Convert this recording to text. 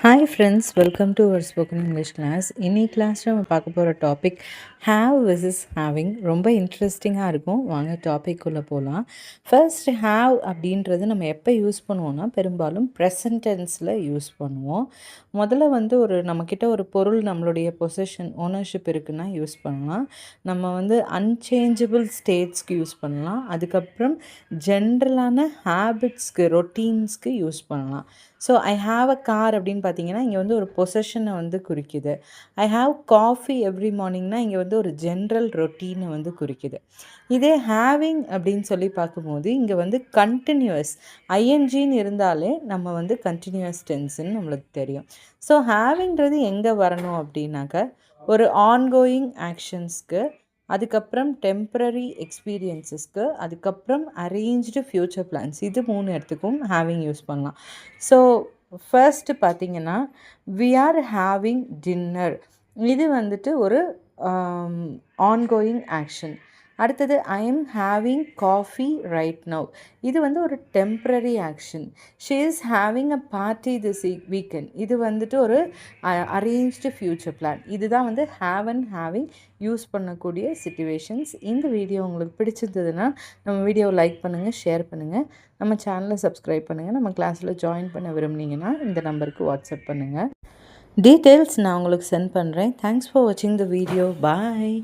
Hi friends, welcome to our spoken English class. இன்னைக்கு கிளாஸில் நம்ம பார்க்க போகிற டாபிக் ஹாவ் வெர்சஸ் ஹேவிங். ரொம்ப இன்ட்ரெஸ்டிங்காக இருக்கும். வாங்க டாபிக் உள்ள போகலாம். ஃபர்ஸ்ட் ஹாவ் அப்படின்றது நம்ம எப்போ யூஸ் பண்ணுவோம்னா பெரும்பாலும் ப்ரெசன்ட் டென்ஸில் யூஸ் பண்ணுவோம். முதல்ல ஒரு நம்மக்கிட்ட ஒரு பொருள் நம்மளுடைய பொசஷன் ஓனர்ஷிப் இருக்குன்னா யூஸ் பண்ணலாம். நம்ம அன்சேஞ்சபிள் ஸ்டேட்ஸ்க்கு யூஸ் பண்ணலாம். அதுக்கப்புறம் ஜென்ரலான ஹேபிட்ஸ்க்கு ரொட்டீன்ஸ்க்கு யூஸ் பண்ணலாம். So I have a car அப்படின்னு பார்த்தீங்கன்னா இங்கே ஒரு பொசஷனை குறிக்குது. ஐ ஹாவ் காஃபி எவ்ரி மார்னிங்னா இங்கே ஒரு ஜென்ரல் ரொட்டீனை குறிக்குது. இதே ஹேவிங் அப்படின்னு சொல்லி பார்க்கும்போது இங்கே கண்டினியூஸ் ஐஎன்ஜின்னு இருந்தாலே நம்ம கண்டினியூஸ் டென்ஸ்ன்னு நம்மளுக்கு தெரியும். ஸோ ஹேவிங்கிறது எங்கே வரணும் அப்படின்னாக்க ஒரு ஆன்கோயிங் ஆக்ஷன்ஸ்க்கு, அதுக்கப்புறம் டெம்ப்ரரி எக்ஸ்பீரியன்ஸஸ்க்கு, அதுக்கப்புறம் அரேஞ்ச்டு ஃப்யூச்சர் பிளான்ஸ், இது 3 இடத்துக்கும் ஹேவிங் யூஸ் பண்ணலாம். ஸோ ஃபர்ஸ்ட்டு பார்த்தீங்கன்னா வி ஆர் ஹேவிங் டின்னர், இது ஒரு ஆன்கோயிங் ஆக்ஷன். அடுத்தது I am having coffee right now, இது ஒரு temporary action. She is having a party this weekend, இது ஒரு அரேஞ்ச்டு ஃப்யூச்சர் பிளான். இதுதான் ஹேவ் அண்ட் ஹேவிங் யூஸ் பண்ணக்கூடிய சிச்சுவேஷன்ஸ். இந்த வீடியோ உங்களுக்கு பிடிச்சிருந்ததுன்னா நம்ம வீடியோவை லைக் பண்ணுங்கள், ஷேர் பண்ணுங்கள், நம்ம சேனலை சப்ஸ்கிரைப் பண்ணுங்கள். நம்ம கிளாஸில் ஜாயின் பண்ண விரும்புனீங்கன்னா இந்த நம்பருக்கு வாட்ஸ்அப் பண்ணுங்கள். டீட்டெயில்ஸ் நான் உங்களுக்கு சென்ட் பண்ணுறேன். தேங்க்ஸ் ஃபார் வாட்சிங் த வீடியோ. பாய்.